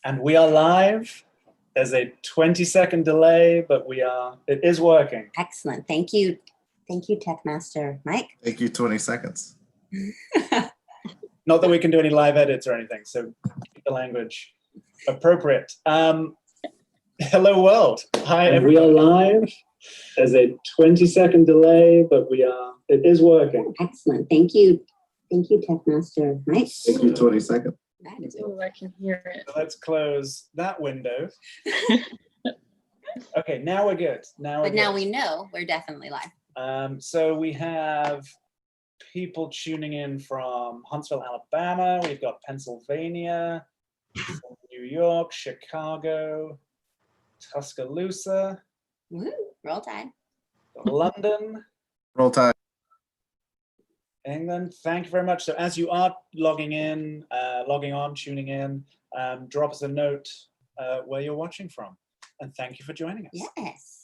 And we are live. There's a 20-second delay, but it is working. Excellent. Thank you. Thank you, Tech Master Mike. Thank you, 20 seconds. Not that we can do any live edits or anything, so keep the language appropriate. Hello, world. Hi, and we are live. There's a 20-second delay, but it is working. Excellent. Thank you. Thank you, Tech Master Mike. Thank you, 20 seconds. That is Oh, I can hear it. So let's close that window. Okay, now we're good. Now we know we're definitely live. So we have people tuning in from Huntsville, Alabama. We've got Pennsylvania, New York, Chicago, Tuscaloosa. Woo, roll tide. London, Roll Tide. England. Thank you very much. So as you are logging on, tuning in, drop us a note where you're watching from. And thank you for joining us. Yes.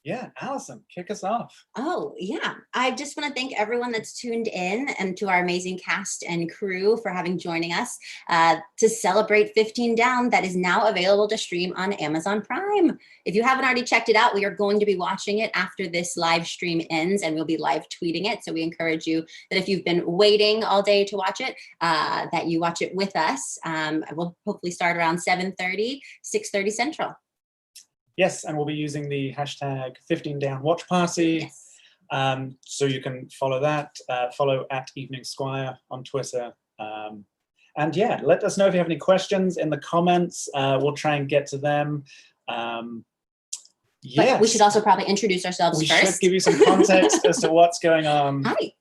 Yeah, Allison, kick us off. Oh, yeah. I just want to thank everyone that's tuned in and to our amazing cast and crew for joining us to celebrate 15 Down, that is now available to stream on Amazon Prime. If you haven't already checked it out, we are going to be watching it after this live stream ends, and we'll be live tweeting it. So we encourage you that if you've been waiting all day to watch it, that you watch it with us. We'll hopefully start around 7:30, 6:30 Central. Yes, and we'll be using the hashtag 15Down Watch Party. Yes. So you can follow that, follow at Evening Squire on Twitter. And yeah, let us know if you have any questions in the comments. We'll try and get to them. Yes. But we should also probably introduce ourselves we first. should give you some context as to what's going on. Hi.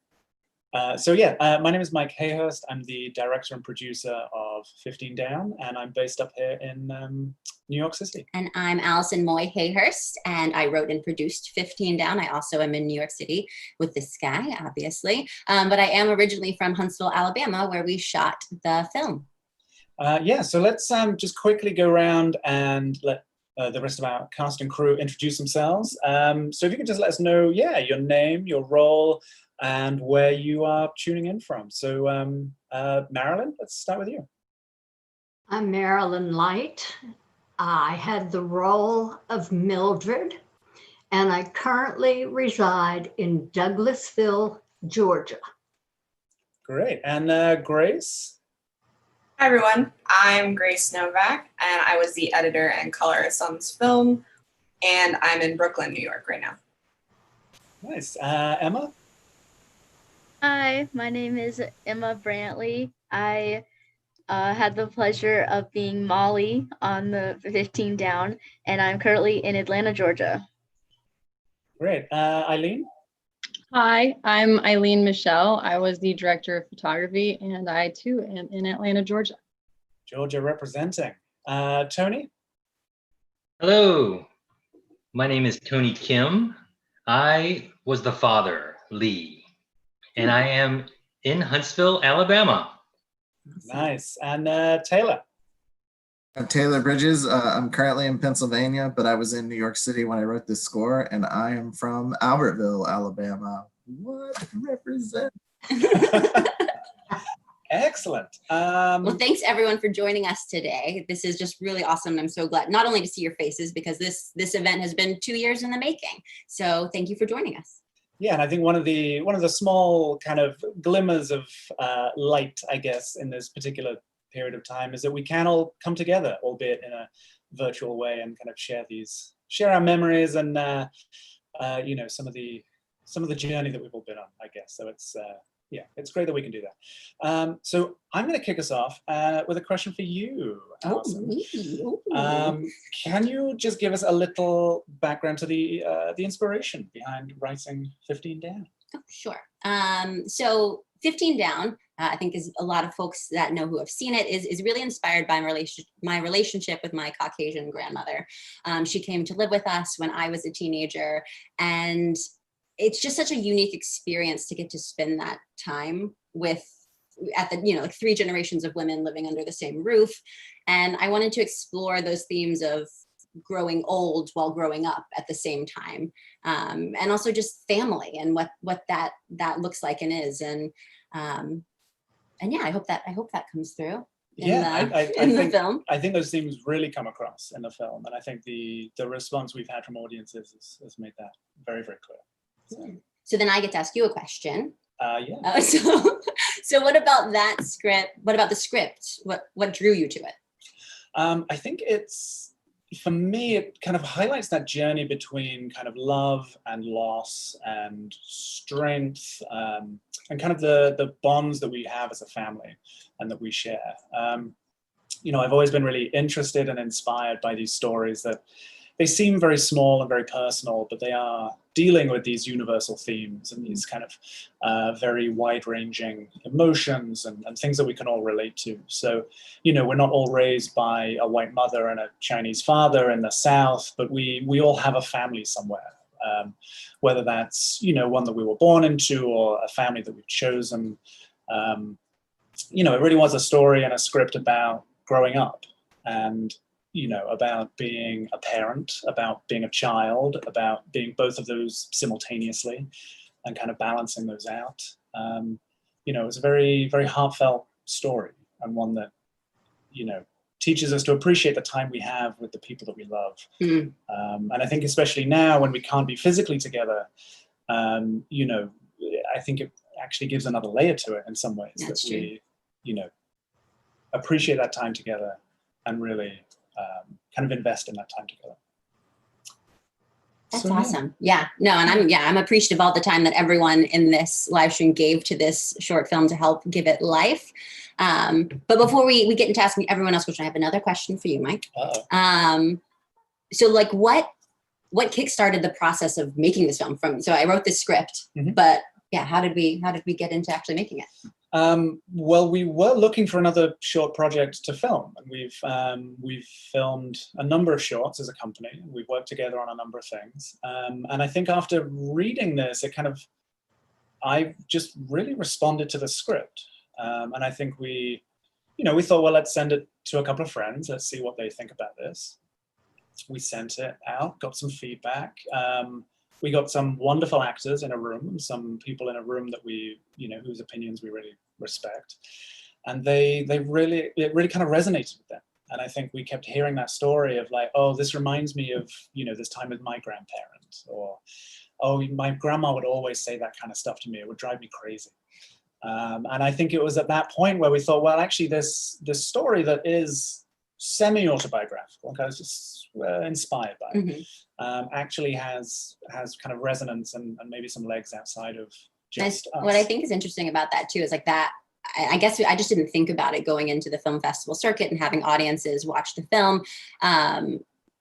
My name is Mike Hayhurst. I'm the director and producer of 15 Down, and I'm based up here in New York City. And I'm Allison Moy Hayhurst, and I wrote and produced 15 Down. I also am in New York City with this guy, obviously. But I am originally from Huntsville, Alabama, where we shot the film. So let's just quickly go around and let the rest of our cast and crew introduce themselves. So if you could just let us know, your name, your role, and where you are tuning in from. So Marilyn, let's start with you. I'm Marilyn Light. I had the role of Mildred, and I currently reside in Douglasville, Georgia. Great. And Grace? Hi, everyone. I'm Grace Novak, and I was the editor and colorist on this film, and I'm in Brooklyn, New York right now. Nice. Emma? Hi, my name is Emma Brantley. I had the pleasure of being Molly on the 15 Down, and I'm currently in Atlanta, Georgia. Great. Eileen? Hi, I'm Eileen Michelle. I was the director of photography, and I too am in Atlanta, Georgia. Georgia representing. Tony? Hello, my name is Tony Kim. I was the father, Lee, and I am in Huntsville, Alabama. Nice. And Taylor? I'm Taylor Bridges. I'm currently in Pennsylvania, but I was in New York City when I wrote this score, and I am from Albertville, Alabama. What? Represent? Excellent. Well, thanks everyone for joining us today. This is just really awesome. I'm so glad not only to see your faces, because this event has been 2 years in the making. So thank you for joining us. Yeah, and I think one of the small kind of glimmers of light, I guess, in this particular period of time is that we can all come together, albeit in a virtual way, and kind of share our memories and some of the journey that we've all been on, I guess. So it's great that we can do that. So I'm going to kick us off with a question for you, Allison. Can you just give us a little background to the inspiration behind writing 15 Down? Oh, sure. So 15 Down, I think, is a lot of folks that know who have seen it, is really inspired by my relationship with my Caucasian grandmother. She came to live with us when I was a teenager, and it's just such a unique experience to get to spend that time with, like 3 generations of women living under the same roof. And I wanted to explore those themes of growing old while growing up at the same time, and also just family and what that looks like and is. And yeah, I hope that comes through. in Yeah, the, I in the think film. I think those themes really come across in the film, and I think the response we've had from audiences has made that very, very clear. So, So then I get to ask you a question. yeah. So what about that script? What about the script? What drew you to it? I think it's, for me, it kind of highlights that journey between kind of love and loss and strength, and kind of the bonds that we have as a family and that we share. I've always been really interested and inspired by these stories that they seem very small and very personal, but they are dealing with these universal themes and these kind of very wide-ranging emotions and things that we can all relate to. So, we're not all raised by a white mother and a Chinese father in the South, but we all have a family somewhere, whether that's, one that we were born into or a family that we've chosen. It really was a story and a script about growing up and about being a parent, about being a child, about being both of those simultaneously and kind of balancing those out. It was a very, very heartfelt story and one that, teaches us to appreciate the time we have with the people that we love. Mm. And I think especially now when we can't be physically together, I think it actually gives another layer to it in some ways. That's that true. we, appreciate that time together and really kind of invest in that time together. That's So, yeah. awesome. Yeah, no, and I'm appreciative all the time that everyone in this live stream gave to this short film to help give it life. But before we get into asking everyone else, which I have another question for you, Mike. Uh-oh. So like what kickstarted the process of making this film so I wrote this script, Mhm. but yeah, how did we get into actually making it? Well, we were looking for another short project to film, and we've filmed a number of shorts as a company. We've worked together on a number of things, and I think after reading this, I just really responded to the script, and I think we thought, well, let's send it to a couple of friends. Let's see what they think about this. We sent it out, got some feedback. We got some wonderful actors in a room, some people in a room that we, whose opinions we really respect. And it really kind of resonated with them. And I think we kept hearing that story of like, oh, this reminds me of, this time with my grandparents, or, oh, my grandma would always say that kind of stuff to me. It would drive me crazy. And I think it was at that point where we thought, well, actually this story that is semi-autobiographical, kind of just inspired by it, Mhm. actually has kind of resonance and maybe some legs outside of just us. What I think is interesting about that too is like that, I guess I just didn't think about it going into the film festival circuit and having audiences watch the film,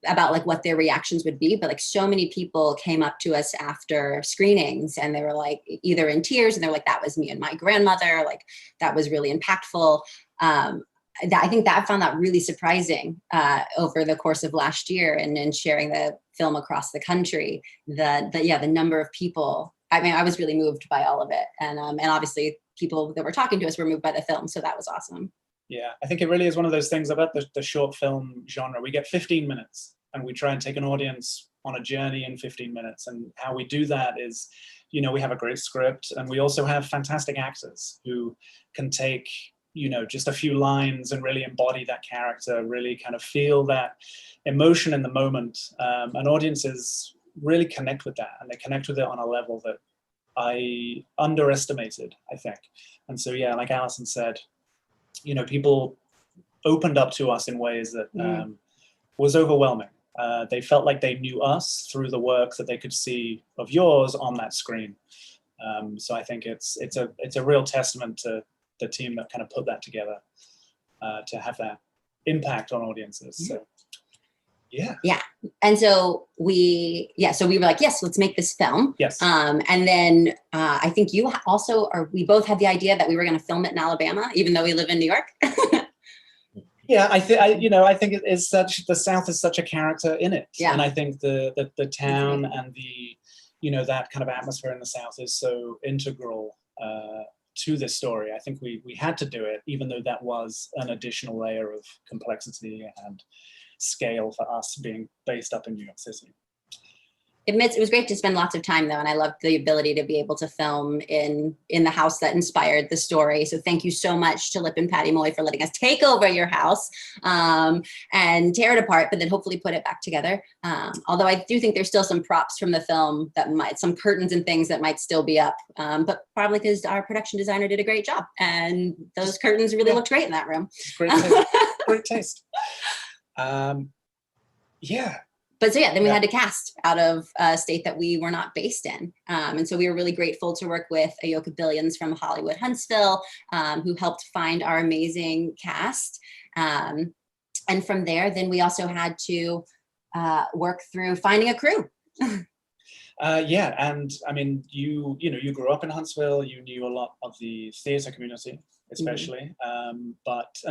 about like what their reactions would be. But like so many people came up to us after screenings and they were like either in tears and they're like, that was me and my grandmother, like that was really impactful. I think that I found that really surprising over the course of last year and sharing the film across the country. The number of people. I mean, I was really moved by all of it, and obviously people that were talking to us were moved by the film, so that was awesome. Yeah, I think it really is one of those things about the short film genre. We get 15 minutes, and we try and take an audience on a journey in 15 minutes. And how we do that is, we have a great script, and we also have fantastic actors who can take just a few lines and really embody that character, really kind of feel that emotion in the moment. And audiences really connect with that, and they connect with it on a level that I underestimated, I think. And so, yeah, like Alison said, people opened up to us in ways that was overwhelming. They felt like they knew us through the work that they could see of yours on that screen. So I think it's a real testament to the team that kind of put that together, to have that impact on audiences. So yeah. And so we were like, yes, let's make this film. Yes. And then I think you also, or we both had the idea that we were going to film it in Alabama, even though we live in New York. Yeah, I think it is the South is such a character in it. Yeah. And I think the town and the, that kind of atmosphere in the South is so integral to this story. I think we had to do it, even though that was an additional layer of complexity and scale for us being based up in New York City. It was great to spend lots of time though, and I loved the ability to be able to film in the house that inspired the story. So thank you so much to Lip and Patty Molly for letting us take over your house and tear it apart, but then hopefully put it back together. Although I do think there's still some props from the film some curtains and things that might still be up, but probably because our production designer did a great job, and those curtains really looked great in that room. Great taste. Great taste. Yeah. But so yeah, then we had to cast out of a state that we were not based in. And so we were really grateful to work with Ayoka Billions from Hollywood Huntsville, who helped find our amazing cast. And from there, then we also had to work through finding a crew. Yeah, and I mean, you grew up in Huntsville, you knew a lot of the theatre community, especially. And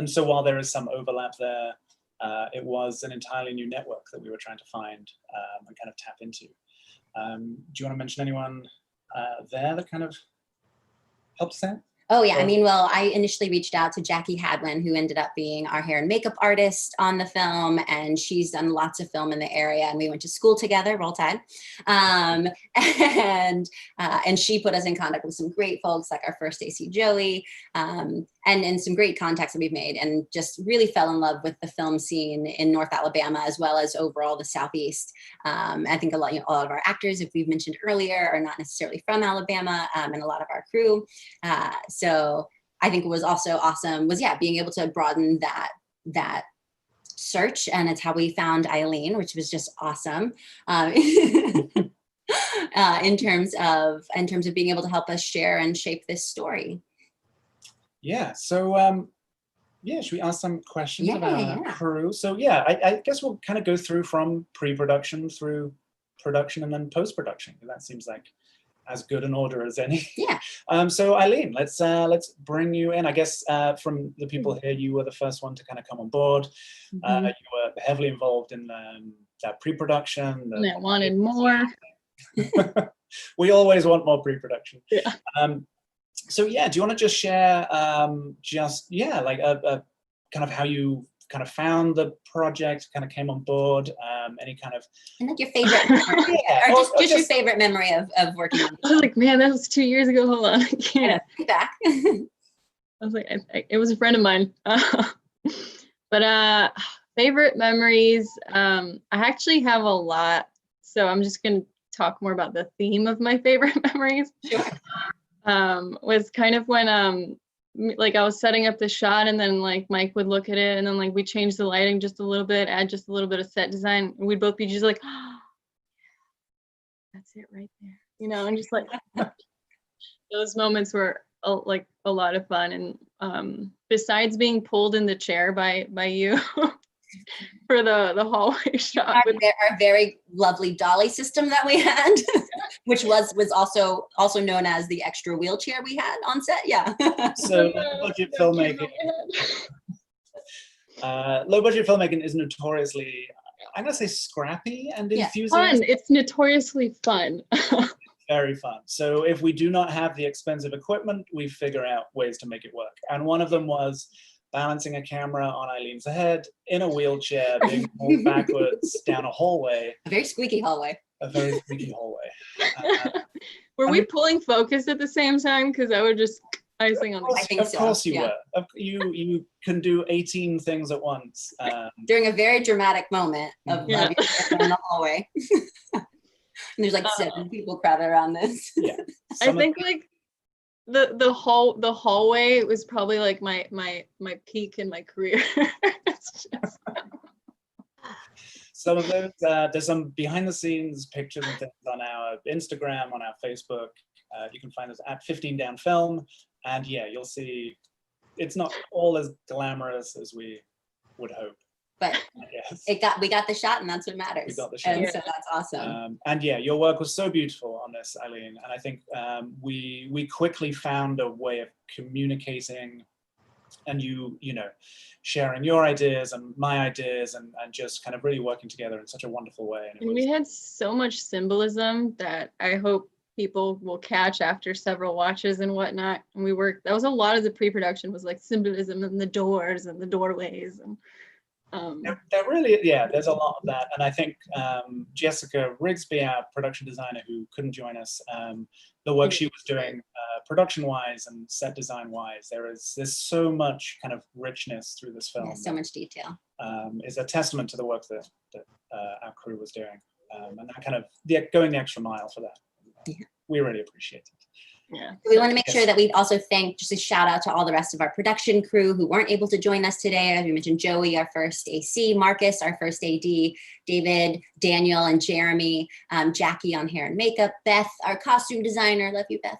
so while there is some overlap there, it was an entirely new network that we were trying to find and kind of tap into. Do you want to mention anyone there that kind of helped us out? Oh yeah, I mean, well, I initially reached out to Jackie Hadwin, who ended up being our hair and makeup artist on the film, and she's done lots of film in the area, and we went to school together, Roll Tide, and she put us in contact with some great folks like our first AC Joey, and some great contacts that we've made, and just really fell in love with the film scene in North Alabama as well as overall the Southeast. I think a lot of our actors, if we've mentioned earlier, are not necessarily from Alabama, and a lot of our crew. So I think it was also awesome being able to broaden that search, and it's how we found Eileen, which was just awesome. In terms of being able to help us share and shape this story. Yeah. So should we ask some questions about our crew? So yeah, I guess we'll kind of go through from pre-production through production and then post-production. That seems like as good an order as any. Yeah. So Eileen, let's bring you in. I guess from the people here, you were the first one to kind of come on board. You were heavily involved in that pre-production. And I wanted more. We always want more pre-production. Yeah. So yeah, do you want to just share like a kind of how you kind of found the project, kind of came on board, any kind of... And like your favorite memory, or just your favorite memory of working on I was like, man, that was 2 years ago. Hold on, I can't. Back. I was like, it was a friend of mine. But favorite memories, I actually have a lot. So I'm just going to talk more about the theme of my favorite memories. Sure. Was kind of when like I was setting up the shot, and then like Mike would look at it, and then like we changed the lighting just a little bit, add just a little bit of set design, and we'd both be just like, oh, that's it right there, and just like those moments were like a lot of fun. And besides being pulled in the chair by you for the hallway shot, our very lovely dolly system that we had, which was also known as the extra wheelchair we had on set. Yeah. So low budget filmmaking is notoriously, I'm gonna say, scrappy and enthusiastic. Fun. It's notoriously fun. Very fun. So if we do not have the expensive equipment, we figure out ways to make it work. And one of them was balancing a camera on Eileen's head in a wheelchair, being pulled backwards down a hallway. A very squeaky hallway. A very squeaky hallway. Were we pulling focus at the same time? Because I would just icing on the I think Of course you were. You can do 18 things at once. During a very dramatic moment of love in the hallway. And there's like 7 people crowded around this. Yeah. I think like the hallway was probably like my peak in my career. Some of those, there's some behind the scenes pictures and things on our Instagram, on our Facebook. You can find us at 15 Down Film. And yeah, you'll see it's not all as glamorous as we would hope. But we got the shot, and that's what matters. We got the shot. And so that's awesome. And yeah, your work was so beautiful on this, Eileen. And I think we quickly found a way of communicating, and you sharing your ideas and my ideas, and just kind of really working together in such a wonderful way. And we had so much symbolism that I hope people will catch after several watches and whatnot. And that was a lot of the pre-production was like symbolism and the doors and the doorways, and There really, yeah, there's a lot of that. And I think Jessica Rigsby, our production designer who couldn't join us, the work she was doing production-wise and set design-wise, there's so much kind of richness through this film. Yeah, so much detail. Is a testament to the work that our crew was doing. And that kind of, going the extra mile for that. Yeah. We really appreciate it. Yeah. We want to make sure that we also thank, just a shout out to all the rest of our production crew who weren't able to join us today. As we mentioned, Joey, our first AC, Marcus, our first AD, David, Daniel, and Jeremy, Jackie on hair and makeup, Beth, our costume designer, love you, Beth,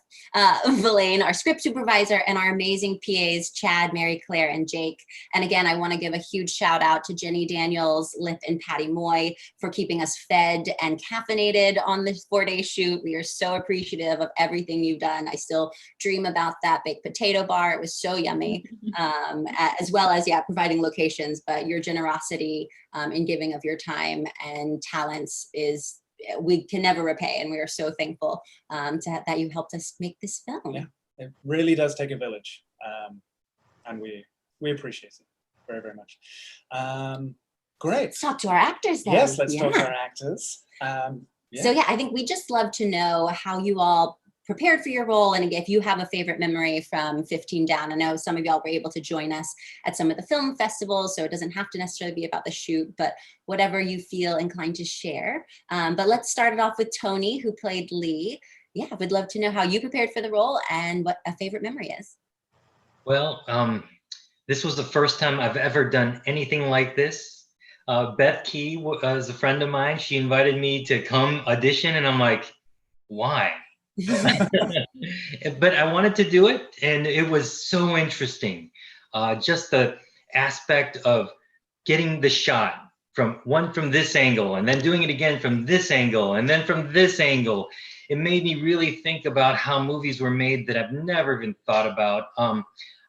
Villain, our script supervisor, and our amazing PAs, Chad, Mary Claire, and Jake. And again, I want to give a huge shout out to Jenny Daniels, Lip, and Patty Moy for keeping us fed and caffeinated on this 4-day shoot. We are so appreciative of everything you've done. I still dream about that baked potato bar. It was so yummy, as well as, providing locations. But your generosity in giving of your time and talents we can never repay. And we are so thankful that you helped us make this film. Yeah, it really does take a village. And we appreciate it very, very much. Great. Let's talk to our actors then. Yes, let's talk to our actors. So I think we just love to know how you all prepared for your role, and if you have a favorite memory from 15 Down. I know some of y'all were able to join us at some of the film festivals, so it doesn't have to necessarily be about the shoot, but whatever you feel inclined to share. But let's start it off with Tony, who played Lee. Yeah, we'd love to know how you prepared for the role and what a favorite memory is. Well, this was the first time I've ever done anything like this. Beth Key was a friend of mine. She invited me to come audition, and I'm like, why? But I wanted to do it, and it was so interesting. Just the aspect of getting the shot from this angle, and then doing it again from this angle, and then from this angle. It made me really think about how movies were made that I've never even thought about.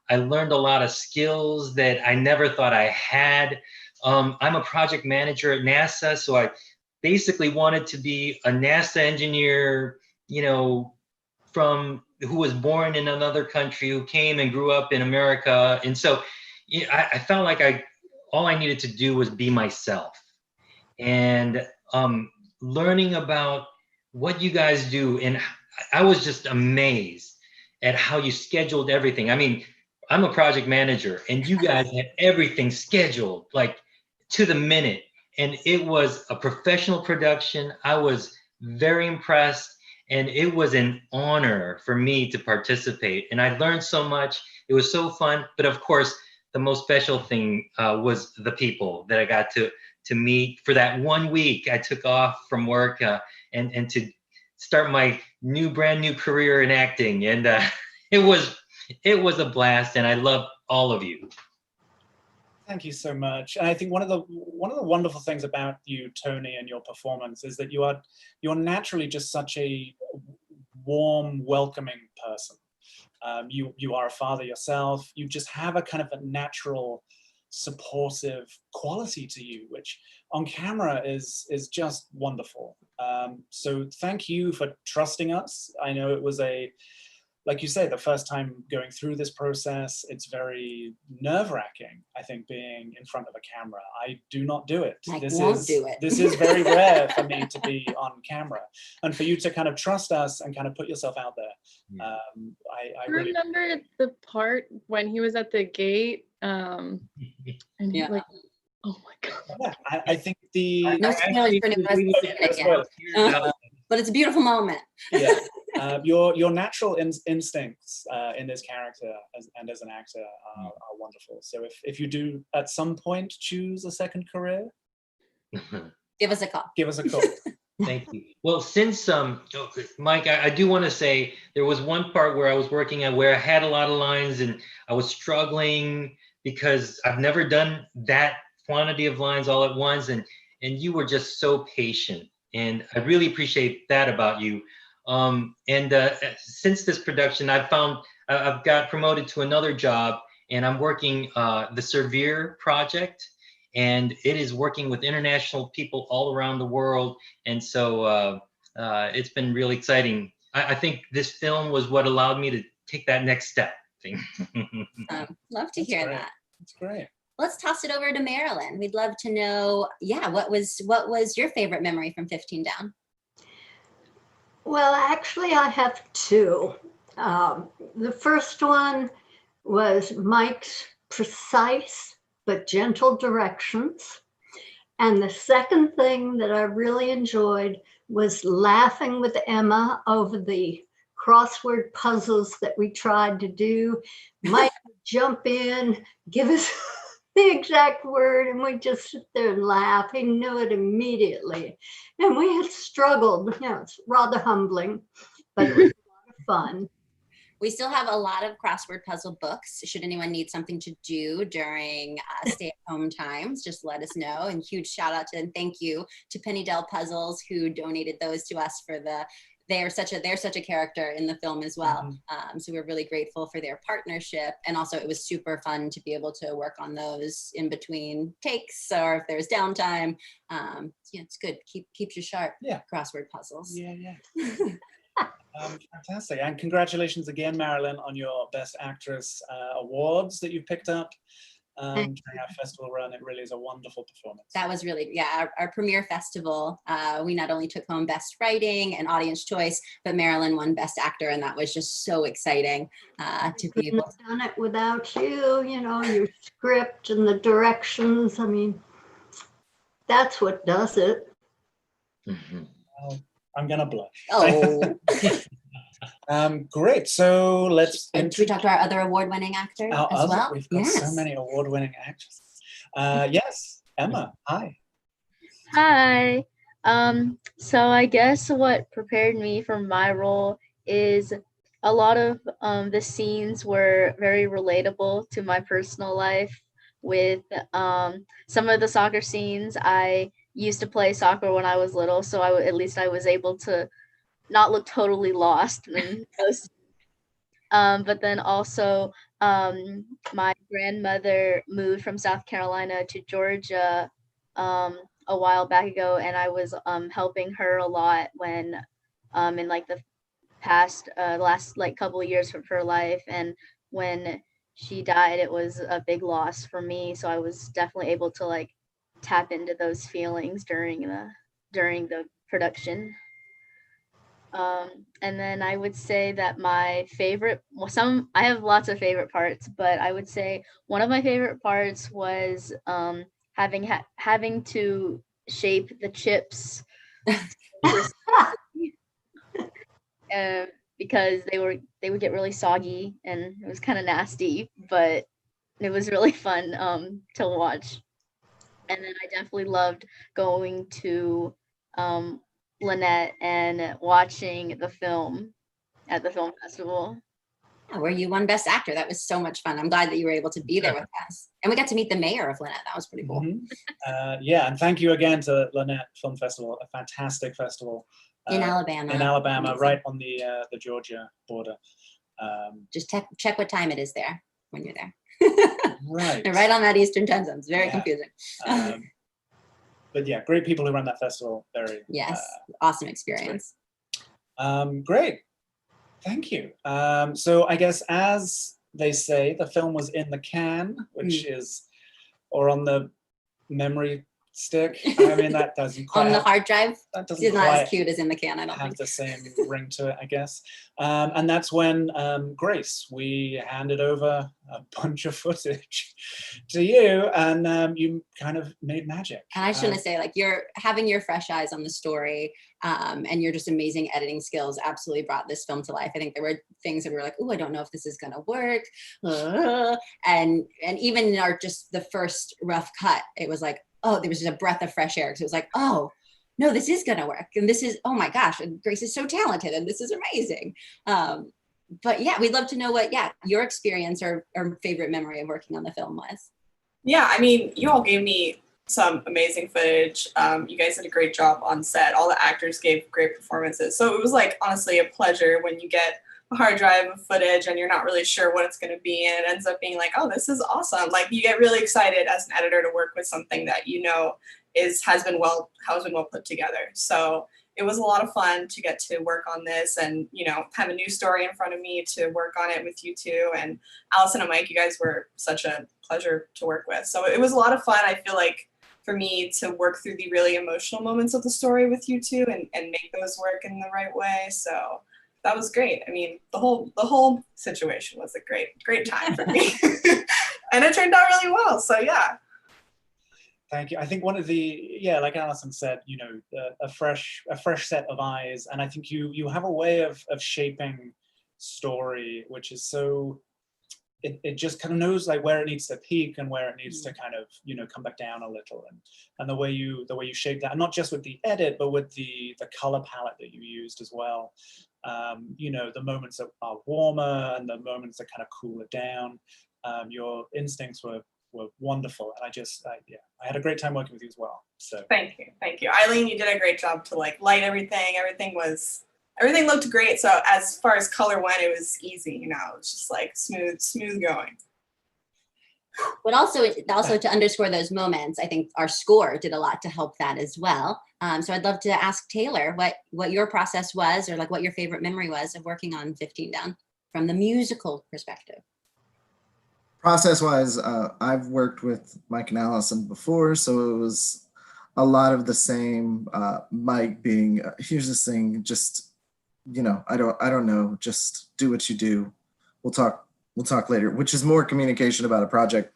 I learned a lot of skills that I never thought I had. I'm a project manager at NASA, so I basically wanted to be a NASA engineer, who was born in another country, who came and grew up in America. And so I felt like all I needed to do was be myself. And learning about what you guys do, and I was just amazed at how you scheduled everything. I mean, I'm a project manager, and you guys had everything scheduled, like to the minute. And it was a professional production. I was very impressed. And it was an honor for me to participate. And I learned so much. It was so fun. But of course, the most special thing was the people that I got to meet. For that 1 week, I took off from work and to start my brand new career in acting. And it was a blast. And I love all of you. Thank you so much. And I think one of the wonderful things about you, Tony, and your performance is that you're naturally just such a warm, welcoming person. You are a father yourself. You just have a kind of a natural, supportive quality to you, which on camera is just wonderful. So thank you for trusting us. I know it was like you say, the first time going through this process, it's very nerve-wracking, I think, being in front of a camera. I do not do it. This is very rare for me to be on camera. And for you to kind of trust us and kind of put yourself out there. I really remember the part when he was at the gate, and he's like, oh my God. Yeah, I think No spoilers for New President again. But it's a beautiful moment. Yeah. Your natural instincts in this character and as an actor are wonderful. So if you do at some point choose a second career, give us a call. Give us a call. Thank you. Well, since Mike, I do want to say there was one part where I was working at where I had a lot of lines and I was struggling because I've never done that quantity of lines all at once, and you were just so patient, and I really appreciate that about you. Since this production, I've got promoted to another job, and I'm working the Servier project, and it is working with international people all around the world. And so it's been really exciting. I think this film was what allowed me to take that next step. Love to hear that. That's great. let's toss it over to Marilyn. We'd love to know, yeah, what was your favorite memory from 15 Down? Well, actually, I have two. The first one was Mike's precise but gentle directions. And the second thing that I really enjoyed was laughing with Emma over the crossword puzzles that we tried to do. Mike would jump in, give us the exact word, and we just sit there and laugh. He knew it immediately. And we had struggled. It's rather humbling, but it was a lot of fun. We still have a lot of crossword puzzle books. Should anyone need something to do during stay-at-home times, just let us know. And huge shout out to and thank you to Penny Dell Puzzles, who donated those to us for the. They're such a character in the film as well. So we're really grateful for their partnership. And also it was super fun to be able to work on those in between takes, or if there's downtime. It's good. Keeps you sharp. Yeah. Crossword puzzles. Yeah. Fantastic. And congratulations again, Marilyn, on your Best Actress awards that you've picked up during our festival run. It really is a wonderful performance. That was really, our premiere festival. We not only took home Best Writing and Audience Choice, but Marilyn won Best Actor, and that was just so exciting to be able to. Done it without you, your script and the directions. I mean, that's what does it. Well, I'm gonna blush. Oh. Great. So let's. Should we talk to our other award-winning actor as well? We've got so many award-winning actors. Yes, Emma. Hi. Hi. So I guess what prepared me for my role is a lot of the scenes were very relatable to my personal life. With some of the soccer scenes, I used to play soccer when I was little, so at least I was able to not look totally lost in those. But then also my grandmother moved from South Carolina to Georgia a while back ago, and I was helping her a lot when in like the last like couple of years of her life. And when she died, it was a big loss for me, so I was definitely able to like tap into those feelings during the production. And then I would say that my favorite, I have lots of favorite parts, but I would say one of my favorite parts was having to shape the chips because they would get really soggy and it was kind of nasty, but it was really fun to watch. And then I definitely loved going to Lynette and watching the film at the film festival. Where you won Best Actor. That was so much fun. I'm glad that you were able to be there with us. And we got to meet the mayor of Lynette. That was pretty cool. And thank you again to Lynette Film Festival, a fantastic festival. In Alabama. In Alabama, right on the Georgia border. Just check what time it is there when you're there. Right. They're right on that Eastern time zone. It's very confusing. But yeah, great people who run that festival. Very awesome experience. Great, thank you. So I guess, as they say, the film was in the can, which is, or on the memory stick. I mean, that doesn't quite on the hard drive. That doesn't it's not quite as cute as in the can. I don't have think the same ring to it, I guess. And that's when Grace, we handed over a bunch of footage to you, and you kind of made magic. And I shouldn't say, like, you're having your fresh eyes on the story, and your just amazing editing skills absolutely brought this film to life. I think there were things that we were like, oh, I don't know if this is gonna work, and even in our just the first rough cut, it was like, oh, there was just a breath of fresh air, because it was like, oh no, this is gonna work, and this is, oh my gosh, and Grace is so talented, and this is amazing. But yeah, we'd love to know what your experience or favorite memory of working on the film was. Yeah, I mean, you all gave me some amazing footage. You guys did a great job on set. All the actors gave great performances. So it was like, honestly, a pleasure when you get a hard drive of footage and you're not really sure what it's going to be, and it ends up being like, oh, this is awesome. Like, you get really excited as an editor to work with something that you know has been well put together. So it was a lot of fun to get to work on this and, you know, have a new story in front of me to work on it with you two. And Allison and Mike, you guys were such a pleasure to work with. So it was a lot of fun. I feel like for me to work through the really emotional moments of the story with you two and make those work in the right way. So that was great. I mean, the whole situation was a great time for me. And it turned out really well. So yeah. Thank you. I think one of the, yeah, like Allison said, you know, a fresh set of eyes. And I think you have a way of shaping story, which is so, it just kind of knows like where it needs to peak and where it needs to kind of, you know, come back down a little. And the way you shape that, and not just with the edit, but with the color palette that you used as well. You know, the moments that are warmer and the moments that kind of cool it down. Your instincts were wonderful, and I had a great time working with you as well. So thank you, Eileen. You did a great job to like light everything. Everything looked great. So as far as color went, it was easy. You know, it was just like smooth going. But also to underscore those moments, I think our score did a lot to help that as well. So I'd love to ask Taylor what your process was, or like what your favorite memory was of working on 15 Down from the musical perspective. Process-wise, I've worked with Mike and Allison before, so it was a lot of the same. Mike being, here's this thing, just, you know, I don't know, just do what you do. We'll talk later, which is more communication about a project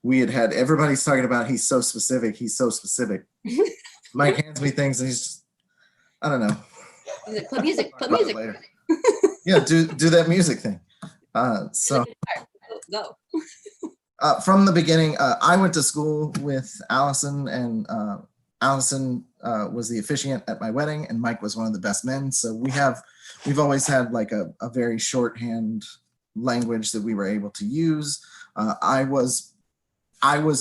we had. Everybody's talking about he's so specific. Mike hands me things and he's just, I don't know. He's like, put music. Later. Yeah, do that music thing. So. Go. From the beginning, I went to school with Allison, and Allison was the officiant at my wedding, and Mike was one of the best men. So we've always had like a very shorthand language that we were able to use. I was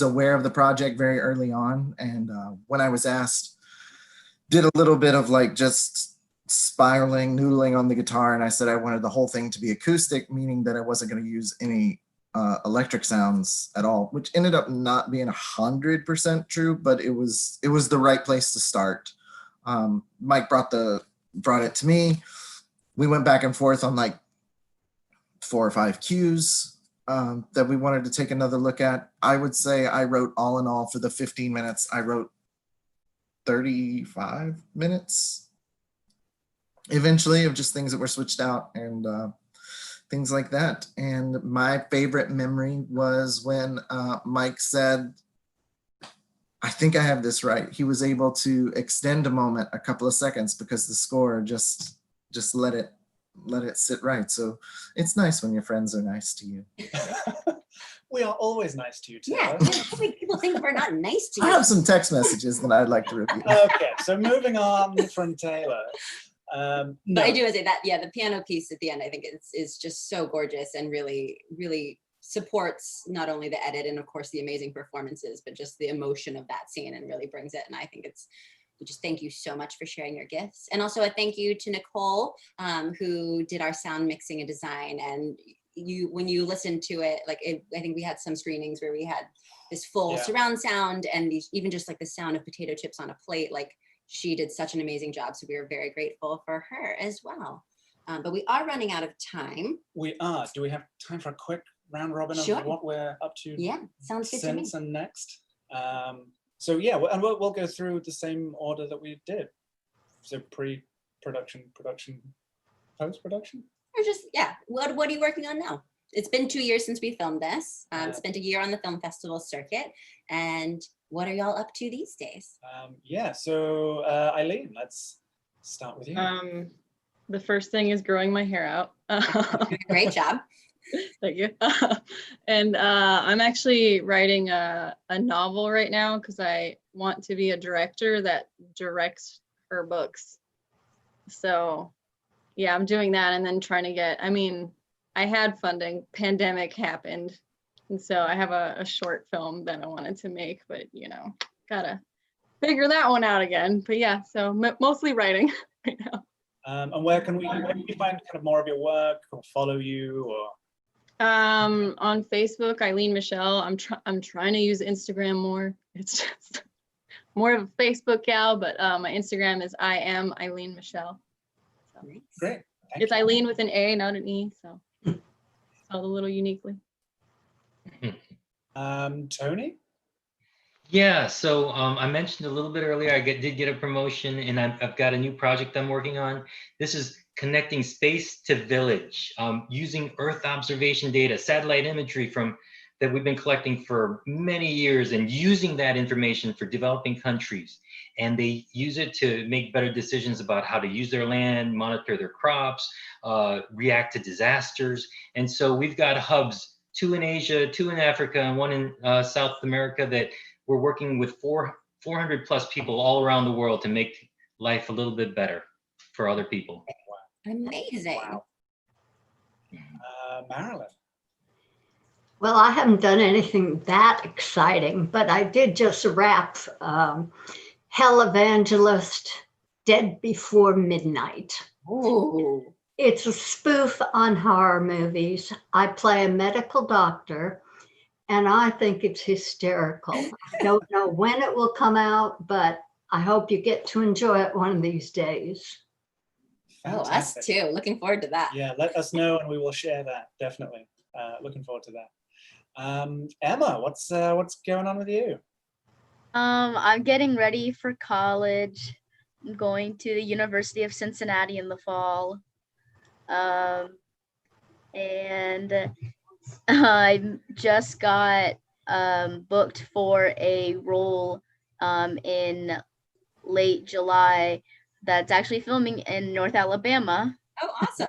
aware of the project very early on, and when I was asked, did a little bit of like just spiraling, noodling on the guitar, and I said I wanted the whole thing to be acoustic, meaning that I wasn't going to use any electric sounds at all, which ended up not being 100% true, but it was the right place to start. Mike brought it to me. We went back and forth on like 4 or 5 cues that we wanted to take another look at. I would say I wrote, all in all, for the 15 minutes, I wrote 35 minutes eventually of just things that were switched out and things like that. And my favorite memory was when Mike said, I think I have this right. He was able to extend a moment a couple of seconds because the score just let it sit right. So it's nice when your friends are nice to you. We are always nice to you, Taylor. Yeah, how many people think we're not nice to you? I have some text messages that I'd like to review. Okay, so moving on from Taylor. No. But I do say that, yeah, the piano piece at the end, I think is just so gorgeous and really, really supports not only the edit and of course the amazing performances, but just the emotion of that scene and really brings it. And I think we just thank you so much for sharing your gifts. And also a thank you to Nicole, who did our sound mixing and design. And when you listen to it, I think we had some screenings where we had this full surround sound and even just like the sound of potato chips on a plate, like she did such an amazing job. So we are very grateful for her as well. But we are running out of time. We are. Do we have time for a quick round robin Sure. of what we're up to? Yeah, sounds good to me. Since and next. So yeah, and we'll go through the same order that we did. So pre-production, production, post-production. Or just, yeah, what are you working on now? It's been 2 years since we filmed this. Spent a year on the film festival circuit. And what are y'all up to these days? Yeah, so Eileen, let's start with you. The first thing is growing my hair out. Great job. Thank you. And I'm actually writing a novel right now because I want to be a director that directs her books. So yeah, I'm doing that and then trying to get, I had funding, pandemic happened. And so I have a short film that I wanted to make, but gotta figure that one out again. But yeah, so mostly writing right now. And where can we find kind of more of your work or follow you or? On Facebook, Eileen Michelle. I'm trying to use Instagram more. It's just more of a Facebook gal, but my Instagram is I am Eileen Michelle. So Nice. Great. Thank it's you. Eileen with an A, not an E. So spelled a little uniquely. Tony? Yeah, so I mentioned a little bit earlier, I did get a promotion, and I've got a new project I'm working on. This is connecting space to village, using Earth observation data, satellite imagery that we've been collecting for many years, and using that information for developing countries. And they use it to make better decisions about how to use their land, monitor their crops, react to disasters. And so we've got hubs, 2 in Asia, 2 in Africa, and 1 in South America, that we're working with 400 plus people all around the world to make life a little bit better for other people. Amazing. Wow. Marilyn? Well, I haven't done anything that exciting, but I did just wrap Hell Evangelist Dead Before Midnight. Ooh. It's a spoof on horror movies. I play a medical doctor, and I think it's hysterical. I don't know when it will come out, but I hope you get to enjoy it one of these days. Oh, us Fantastic. too. Looking forward to that. Yeah, let us know and we will share that, definitely. Looking forward to that. Emma, what's going on with you? I'm getting ready for college. I'm going to the University of Cincinnati in the fall. And I just got booked for a role in late July that's actually filming in North Alabama. Oh, awesome.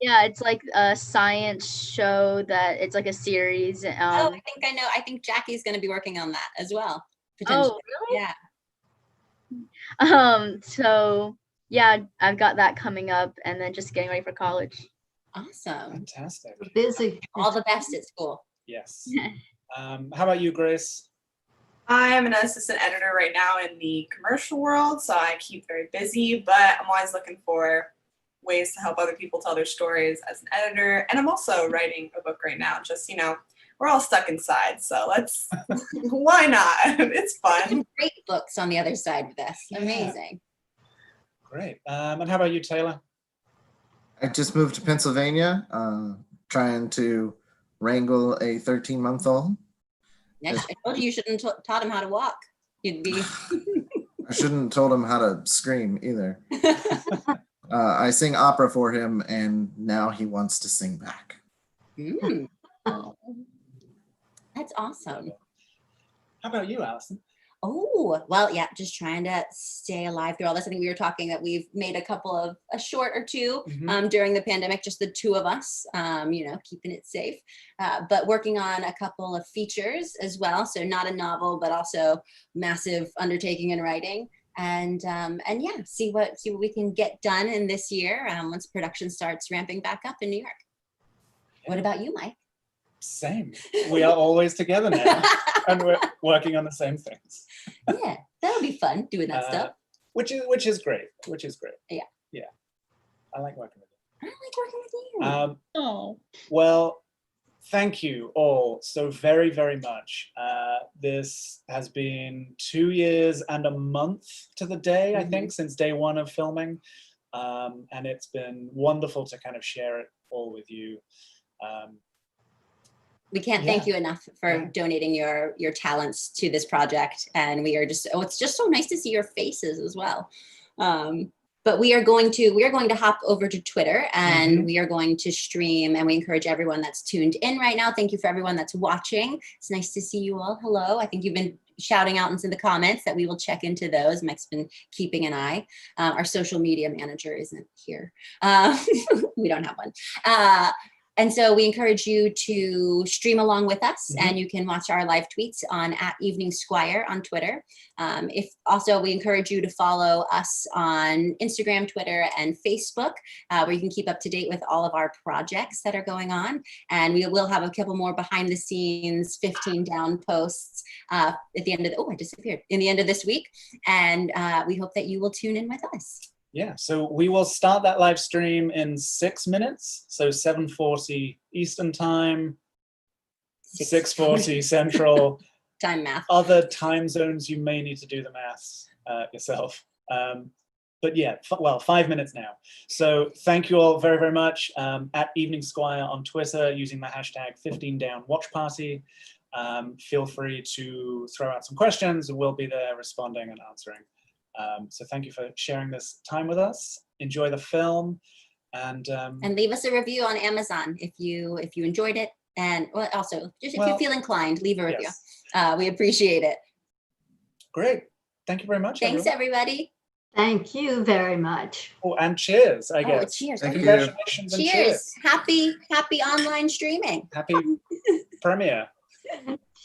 Yeah, it's like a science show that it's like a series. Oh, I think I know. I think Jackie's going to be working on that as well. Potentially. Oh, really? Yeah. So yeah, I've got that coming up, and then just getting ready for college. Awesome. Fantastic. Busy. All the best at school. Yes. How about you, Grace? I'm an assistant editor right now in the commercial world, so I keep very busy, but I'm always looking for ways to help other people tell their stories as an editor. And I'm also writing a book right now. Just, we're all stuck inside, so let's, why not? It's fun. Some great books on the other side with us. Yeah. Amazing. Great. And how about you, Taylor? I just moved to Pennsylvania, trying to wrangle a 13-month-old. I told you shouldn't taught him how to walk. You'd be. I shouldn't have told him how to scream either. I sing opera for him, and now he wants to sing back. Mm. That's awesome. How about you, Allison? Oh, well, yeah, just trying to stay alive through all this. I think we were talking that we've made a short or two during the pandemic, just the two of us, keeping it safe, but working on a couple of features as well. So not a novel, but also massive undertaking in writing. And yeah, see what we can get done in this year once production starts ramping back up in New York. What about you, Mike? Same. We are always together now, and we're working on the same things. Yeah, that'll be fun doing that stuff. Which is great. Yeah. Yeah. I like working with you. I like working with you. Oh, Well, thank you all so very, very much. This has been 2 years and a month to the day, I think, since day one of filming. And it's been wonderful to kind of share it all with you. We can't thank you enough for donating your talents to this project. And we are just, it's just so nice to see your faces as well. But we are going to hop over to Twitter, and we are going to stream, and we encourage everyone that's tuned in right now. Thank you for everyone that's watching. It's nice to see you all. Hello. I think you've been shouting out into the comments that we will check into those. Mike's been keeping an eye. Our social media manager isn't here. We don't have one. And so we encourage you to stream along with us, and you can watch our live tweets on @EveningSquire on Twitter. We encourage you to follow us on Instagram, Twitter, and Facebook, where you can keep up to date with all of our projects that are going on. And we will have a couple more behind the scenes 15 down posts at the end of in the end of this week. And we hope that you will tune in with us. Yeah, so we will start that live stream in 6 minutes. So 7:40 Eastern time, 6:40 Central. time math. other time zones, you may need to do the maths yourself. But yeah, well, 5 minutes now. So thank you all very, very much. At Evening Squire on Twitter, using the hashtag 15downwatchparty. Feel free to throw out some questions. We'll be there responding and answering. So thank you for sharing this time with us. Enjoy the film, and leave us a review on Amazon if you enjoyed it, and also just if you feel inclined, leave a review. yes. We appreciate it. Great. Thank you very much. Thanks, everyone. everybody. Thank you very much. Oh, and cheers, I Oh, guess. cheers. Thank you. Congratulations and Cheers. Happy online streaming. Happy premiere.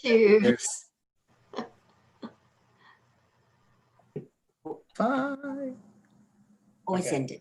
Cheers. Bye. Voice Okay. ended.